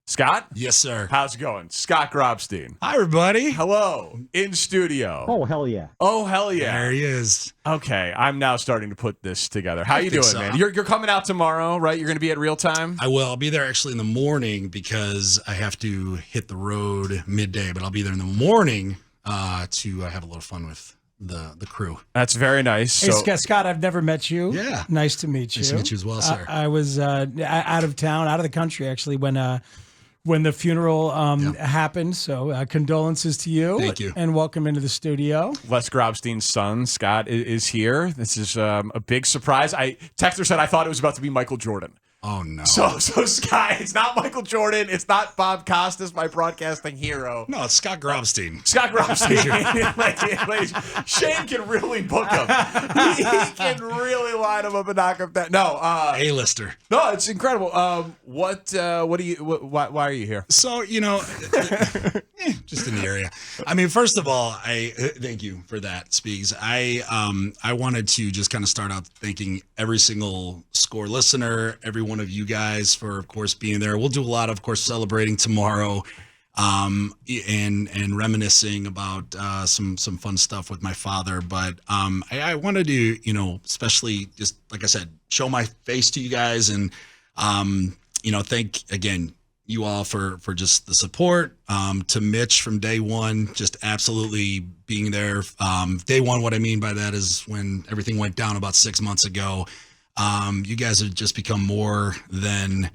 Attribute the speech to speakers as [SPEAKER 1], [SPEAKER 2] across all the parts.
[SPEAKER 1] Scott?
[SPEAKER 2] Yes, sir.
[SPEAKER 1] How's it going? Scott Grobstein.
[SPEAKER 2] Hi, everybody.
[SPEAKER 1] Hello. In studio.
[SPEAKER 3] Oh, hell yeah.
[SPEAKER 1] Oh, hell yeah.
[SPEAKER 2] There he is.
[SPEAKER 1] Okay, I'm now starting to put this together. How you
[SPEAKER 2] think
[SPEAKER 1] doing,
[SPEAKER 2] so.
[SPEAKER 1] man? You're coming out tomorrow, right? You're going to be at Real Time?
[SPEAKER 2] I will. I'll be there actually in the morning because I have to hit the road midday, but I'll be there in the morning to have a little fun with the crew.
[SPEAKER 1] That's very nice.
[SPEAKER 4] Hey,
[SPEAKER 1] So,
[SPEAKER 4] Scott, I've never met you.
[SPEAKER 2] Yeah.
[SPEAKER 4] Nice to meet you.
[SPEAKER 2] Nice to meet you as well, sir.
[SPEAKER 4] I was out of town, out of the country, actually, when the funeral happened. So condolences to you.
[SPEAKER 2] Thank you.
[SPEAKER 4] And welcome into the studio.
[SPEAKER 1] Les Grobstein's son, Scott, is here. This is a big surprise. Texter said I thought it was about to be Michael Jordan.
[SPEAKER 2] Oh, no.
[SPEAKER 1] So Scott, it's not Michael Jordan. It's not Bob Costas, my broadcasting hero.
[SPEAKER 2] No, it's Scott Grobstein.
[SPEAKER 1] Scott Grobstein. Shane can really book him. He can really line him up and knock him down. No,
[SPEAKER 2] A-lister.
[SPEAKER 1] no, it's incredible. What do you? Why are you here?
[SPEAKER 2] So, just in the area. I mean, first of all, I thank you for that, Speaks. I wanted to just kind of start out thanking every single Score listener, every one of you guys for, of course, being there. We'll do a lot, of course, celebrating tomorrow, and reminiscing about some fun stuff with my father. But I wanted to, especially just like I said, show my face to you guys and thank again you all for just the support. To Mitch from day one, just absolutely being there. Day one, what I mean by that is when everything went down about 6 months ago. You guys have just become more than,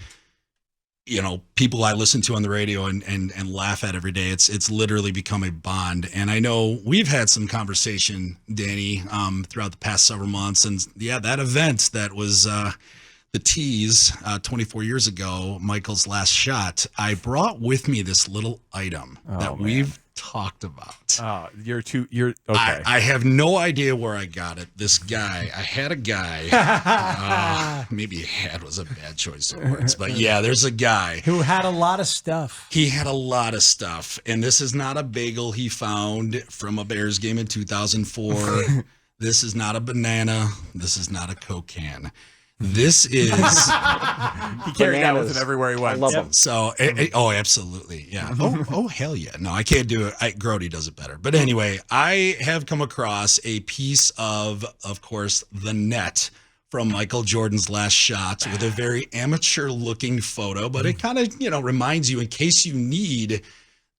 [SPEAKER 2] people I listen to on the radio and laugh at every day. It's literally become a bond. And I know we've had some conversation, Danny, throughout the past several months. And yeah, that event that was the tease 24 years ago, Michael's last shot, I brought with me this little item that we've talked about.
[SPEAKER 1] You're okay.
[SPEAKER 2] I have no idea where I got it. I had a guy, maybe had was a bad choice of words, but yeah, there's a guy
[SPEAKER 4] Who had a lot of stuff.
[SPEAKER 2] He had a lot of stuff, and this is not a bagel he found from a Bears game in 2004. This is not a banana. This is not a Coke can. This is
[SPEAKER 1] He carried that with him everywhere he went.
[SPEAKER 3] I love them.
[SPEAKER 2] so. Oh, absolutely, yeah. Oh, hell yeah. No, I can't do it. Grody does it better. But anyway, I have come across a piece of course, the net from Michael Jordan's last shot with a very amateur-looking photo, but it kind of reminds you in case you need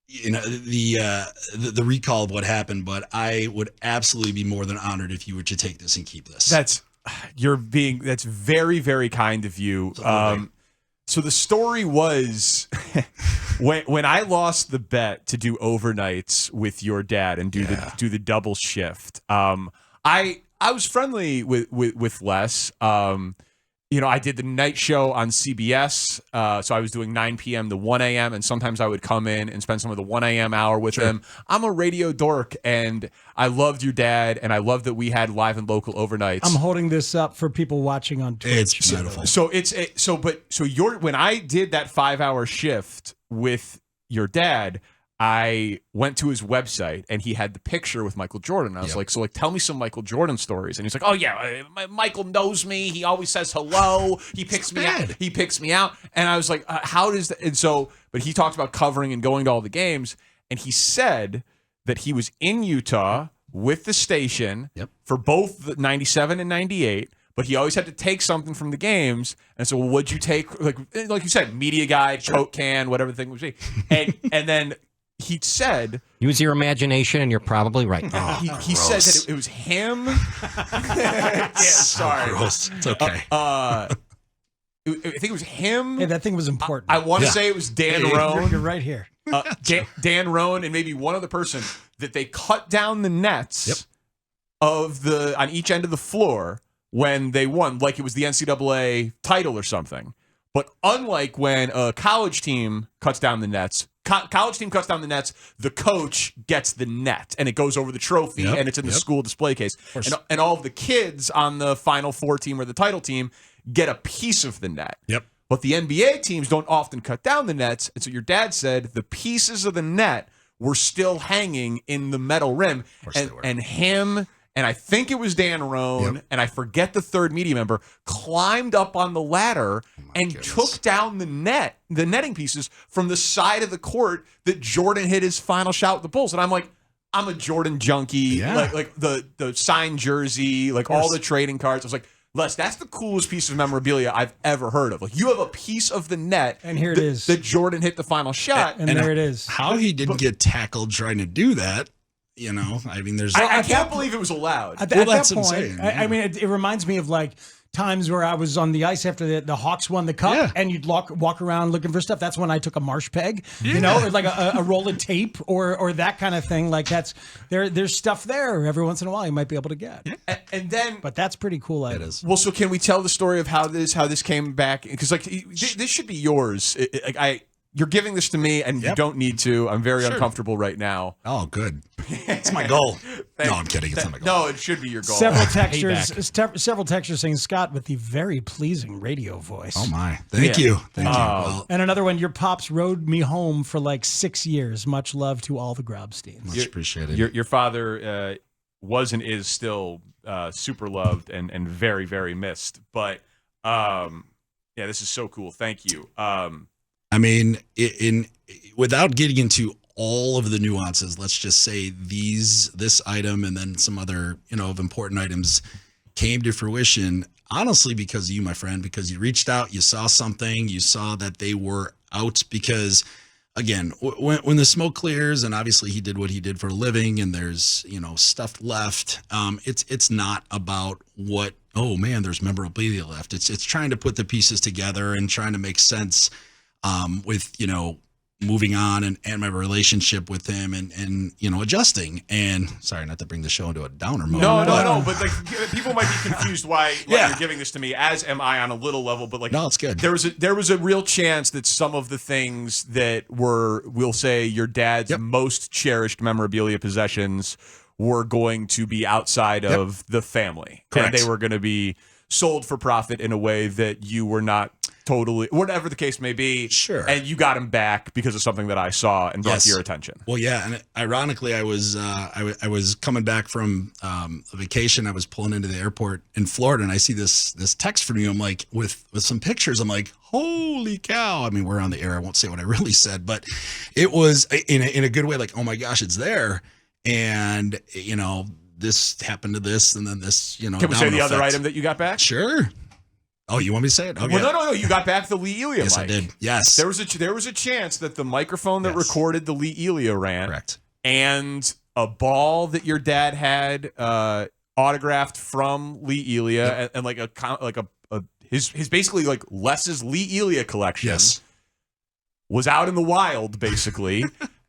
[SPEAKER 2] the recall of what happened. But I would absolutely be more than honored if you were to take this and keep this.
[SPEAKER 1] That's very, very kind of you. So the story was when I lost the bet to do overnights with your dad and do the double shift. I was friendly with Les. I did the night show on CBS, so I was doing 9 p.m. to 1 a.m., and sometimes I would come in and spend some of the 1 a.m. hour with him. I'm a radio dork, and I loved your dad, and I loved that we had live and local overnights.
[SPEAKER 4] I'm holding this up for people watching on Twitch.
[SPEAKER 2] It's beautiful.
[SPEAKER 1] So when I did that 5-hour shift with your dad, I went to his website and he had the picture with Michael Jordan. I was like, tell me some Michael Jordan stories. And he's like, oh yeah, Michael knows me. He always says hello. He picks me out. He picks me out. And I was like, how does that? And so, but he talked about covering and going to all the games. And he said that he was in Utah with the station for both the 97 and 98. But he always had to take something from the games. And so, what'd you take? Like you said, media guide, Coke can, whatever the thing would be. And then he said,
[SPEAKER 3] use your imagination, and you're probably right.
[SPEAKER 1] He said that it was him. Sorry.
[SPEAKER 2] Gross. It's okay.
[SPEAKER 1] I think it was him.
[SPEAKER 4] Hey, that thing was important.
[SPEAKER 1] I want to say it was Dan Roan.
[SPEAKER 4] You're right here.
[SPEAKER 1] Dan Roan and maybe one other person that they cut down the nets on each end of the floor when they won, like it was the NCAA title or something. But unlike when a college team cuts down the nets, the coach gets the net, and it goes over the trophy, and it's in the school display case. And all of the kids on the Final Four team or the title team get a piece of the net.
[SPEAKER 2] Yep.
[SPEAKER 1] But the NBA teams don't often cut down the nets, and so your dad said the pieces of the net were still hanging in the metal rim, and him and I think it was Dan Roan, and I forget the third media member, climbed up on the ladder and took down the netting pieces from the side of the court that Jordan hit his final shot with the Bulls. And I'm like, I'm a Jordan junkie, like the signed jersey, like all the trading cards. I was like, Les, that's the coolest piece of memorabilia I've ever heard of. Like, you have a piece of the net,
[SPEAKER 4] and here it is,
[SPEAKER 1] that Jordan hit the final shot,
[SPEAKER 4] and there it is.
[SPEAKER 2] How he didn't get tackled trying to do that, you know? I mean, there's.
[SPEAKER 1] I can't believe it was allowed.
[SPEAKER 4] At that point, I mean, it reminds me of like times where I was on the ice after the Hawks won the cup, and you'd walk around looking for stuff. That's when I took a marsh peg, you know, or like a roll of tape or that kind of thing. Like there's stuff there every once in a while you might be able to get.
[SPEAKER 1] And then,
[SPEAKER 4] but that's pretty cool. It is.
[SPEAKER 1] Well, so can we tell the story of how this came back? Because like this should be yours. You're giving this to me, and you don't need to. I'm very uncomfortable right now.
[SPEAKER 2] Oh, good. It's my goal. No, I'm kidding. It's not my goal.
[SPEAKER 1] No, it should be your goal.
[SPEAKER 4] Several textures saying Scott with the very pleasing radio voice.
[SPEAKER 2] Oh my! Thank you. Thank you. Well,
[SPEAKER 4] and another one. Your pops rode me home for like 6 years. Much love to all the Grobsteins.
[SPEAKER 2] Much appreciated.
[SPEAKER 1] Your father was and is still super loved and very, very missed. But this is so cool. Thank you.
[SPEAKER 2] I mean, without getting into all of the nuances, let's just say this item and then some other, of important items came to fruition, honestly, because of you, my friend, because you reached out, you saw something, you saw that they were out because, again, when the smoke clears, and obviously he did what he did for a living and there's, stuff left, it's not about what, oh man, there's memorabilia left. It's trying to put the pieces together and trying to make sense with, moving on and my relationship with him and adjusting. And sorry, not to bring the show into a downer mode.
[SPEAKER 1] No. But like people might be confused why you're giving this to me, as am I on a little level. But like,
[SPEAKER 2] no, it's good.
[SPEAKER 1] There was a real chance that some of the things that were, we'll say, your dad's most cherished memorabilia possessions were going to be outside of the family.
[SPEAKER 2] Correct.
[SPEAKER 1] And they were going to be sold for profit in a way that you were not totally, whatever the case may be.
[SPEAKER 2] Sure.
[SPEAKER 1] And you got him back because of something that I saw and brought to your attention.
[SPEAKER 2] Well, yeah. And ironically, I was coming back from a vacation. I was pulling into the airport in Florida and I see this text from you. I'm like, with some pictures, I'm like, holy cow. I mean, we're on the air. I won't say what I really said, but it was in a good way. Like, oh my gosh, it's there. And, this happened to this and then this,
[SPEAKER 1] Can we say the other item that you got back?
[SPEAKER 2] Sure. Oh, you want me to say it? Okay.
[SPEAKER 1] Well, no. You got back the Lee Elia
[SPEAKER 2] yes,
[SPEAKER 1] mic.
[SPEAKER 2] I did. Yes.
[SPEAKER 1] There was a chance that the microphone that recorded the Lee Elia rant,
[SPEAKER 2] correct,
[SPEAKER 1] and a ball that your dad had autographed from Lee Elia, and like his basically like Les's Lee Elia collection, was out in the wild basically.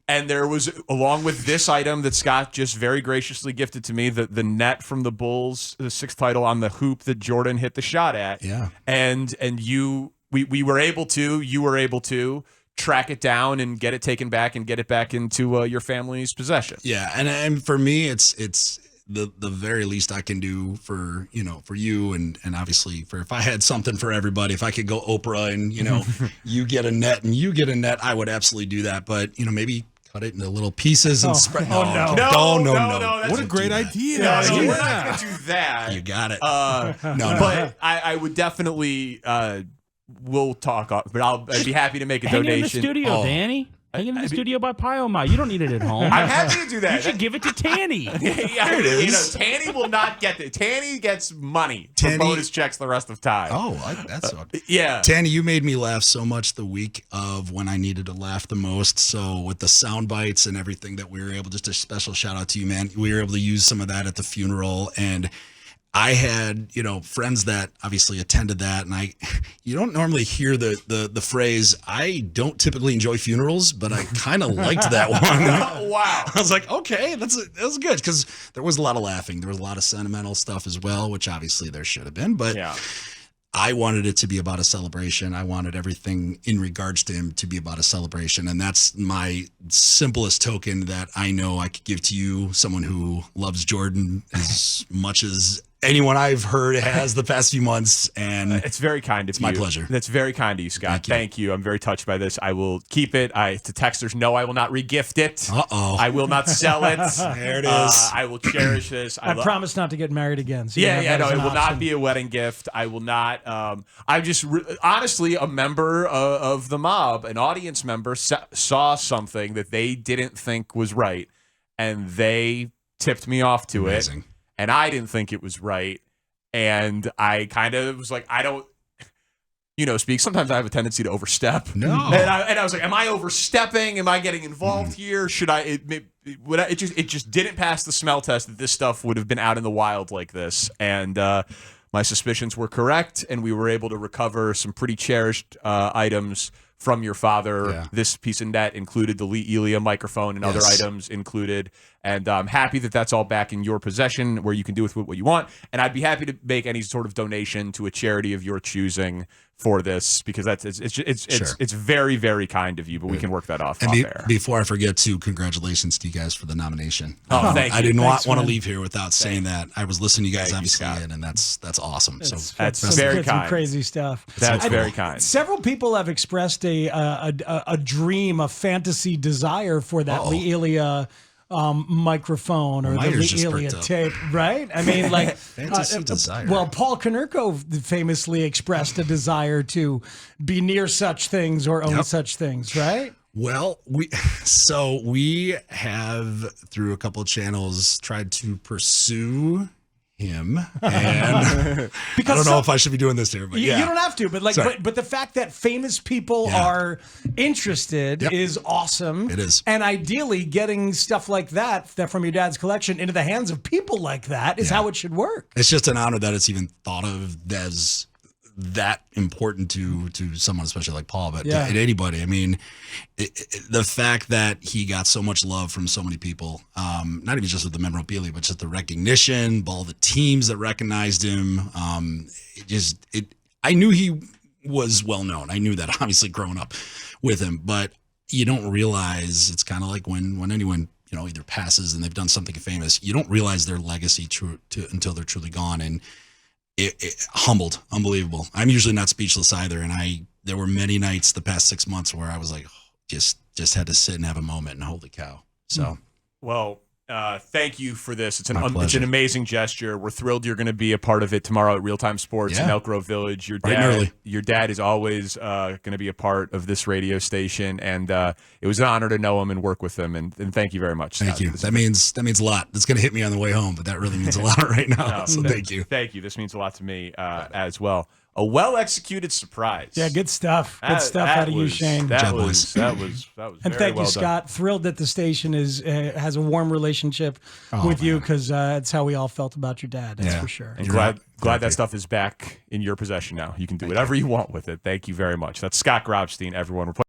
[SPEAKER 1] And there was, along with this item that Scott just very graciously gifted to me, the net from the Bulls, the 6th title on the hoop that Jordan hit the shot at.
[SPEAKER 2] Yeah.
[SPEAKER 1] And you were able to track it down and get it taken back and get it back into your family's possession.
[SPEAKER 2] Yeah. And for me, it's the very least I can do for you and obviously for, if I had something for everybody, if I could go Oprah and, you get a net and you get a net, I would absolutely do that. But, maybe cut it into little pieces and spread.
[SPEAKER 1] No.
[SPEAKER 2] What a great idea.
[SPEAKER 1] We're not going to do that.
[SPEAKER 2] You got it.
[SPEAKER 1] No. But I would definitely, we'll talk, but I'd be happy to make a donation.
[SPEAKER 5] Hang in the studio, Danny. Hang in the studio by Pyoma. You don't need it at home.
[SPEAKER 1] I'm happy to do that.
[SPEAKER 5] You should give it to Tanny.
[SPEAKER 1] There it is. Tanny will not get it. Tanny gets money for bonus checks the rest of time.
[SPEAKER 2] Oh, that's
[SPEAKER 1] yeah.
[SPEAKER 2] Tanny, you made me laugh so much the week of when I needed to laugh the most. So with the sound bites and everything that we were able, just a special shout out to you, man. We were able to use some of that at the funeral, and I had, friends that obviously attended that, and you don't normally hear the phrase, I don't typically enjoy funerals, but I kind of liked that one.
[SPEAKER 1] Wow.
[SPEAKER 2] I was like, okay, that was good, because there was a lot of laughing. There was a lot of sentimental stuff as well, which obviously there should have been, but I wanted it to be about a celebration. I wanted everything in regards to him to be about a celebration. And that's my simplest token that I know I could give to you, someone who loves Jordan as much as anyone I've heard has the past few months, and
[SPEAKER 1] it's very kind of you.
[SPEAKER 2] It's my pleasure.
[SPEAKER 1] That's very kind of you, Scott. Thank you. I'm very touched by this. I will keep it. To texters, no, I will not regift it. I will not sell it.
[SPEAKER 2] There it is.
[SPEAKER 1] I will cherish this.
[SPEAKER 4] I promise not to get married again. So
[SPEAKER 1] no, it will not be a wedding gift. I will not. I'm just honestly a member of the mob, an audience member, saw something that they didn't think was right, and they tipped me off to
[SPEAKER 2] Amazing.
[SPEAKER 1] it. And I didn't think it was right. And I kind of was like, I don't, Speak. Sometimes I have a tendency to overstep.
[SPEAKER 2] No.
[SPEAKER 1] And I was like, am I overstepping? Am I getting involved here? Should I? It just didn't pass the smell test that this stuff would have been out in the wild like this. And my suspicions were correct. And we were able to recover some pretty cherished items from your father.
[SPEAKER 2] Yeah.
[SPEAKER 1] This piece of net included the Lee Elia microphone and other items included. And I'm happy that that's all back in your possession where you can do with what you want. And I'd be happy to make any sort of donation to a charity of your choosing for this, because it's very, very kind of you, but we can work that off air.
[SPEAKER 2] Before I forget, too, congratulations to you guys for the nomination.
[SPEAKER 1] Oh, thank you.
[SPEAKER 2] I did not want to leave here without saying that. I was listening to you guys, obviously, and that's awesome.
[SPEAKER 1] That's very kind.
[SPEAKER 4] Some crazy stuff.
[SPEAKER 1] That's very kind.
[SPEAKER 4] Several people have expressed a dream, a fantasy desire for that Lee Elia microphone or the Lee Elia tape, right? I mean, like
[SPEAKER 2] fantasy desire.
[SPEAKER 4] Well, Paul Konerko famously expressed a desire to be near such things or own such things, right?
[SPEAKER 2] Well, we have, through a couple of channels, tried to pursue him, and because I don't know if I should be doing this here, but
[SPEAKER 4] you don't have to. But but the fact that famous people are interested is awesome.
[SPEAKER 2] It is,
[SPEAKER 4] and ideally, getting stuff like that from your dad's collection into the hands of people like that is how it should work.
[SPEAKER 2] It's just an honor that it's even thought of as that important to someone, especially like Paul, but to anybody. I mean, the fact that he got so much love from so many people, not even just with the memorabilia, but just the recognition, all the teams that recognized him. I knew he was well known. I knew that, obviously, growing up with him, but you don't realize, it's kind of like when anyone either passes and they've done something famous, you don't realize their legacy until they're truly gone. And it humbled, unbelievable. I'm usually not speechless either, and there were many nights the past 6 months where I was like, just had to sit and have a moment, and holy cow. So,
[SPEAKER 1] well, thank you for this. It's an amazing gesture. We're thrilled you're going to be a part of it tomorrow at Real Time Sports in Elk Grove Village. Your dad is always going to be a part of this radio station, and it was an honor to know him and work with him. And thank you very much.
[SPEAKER 2] Thank you. That means a lot. It's going to hit me on the way home, but that really means a lot right now. So thank you.
[SPEAKER 1] Thank you. This means a lot to me as well. A well-executed surprise.
[SPEAKER 4] Yeah, good stuff. Good stuff out of you, Shane.
[SPEAKER 1] That was
[SPEAKER 4] and
[SPEAKER 1] very
[SPEAKER 4] thank
[SPEAKER 1] well
[SPEAKER 4] you, Scott.
[SPEAKER 1] done.
[SPEAKER 4] Thrilled that the station has a warm relationship with you, because that's how we all felt about your dad. That's for sure.
[SPEAKER 1] And glad that stuff is back in your possession now. You can do whatever you want with it. Thank you very much. That's Scott Grobstein, everyone.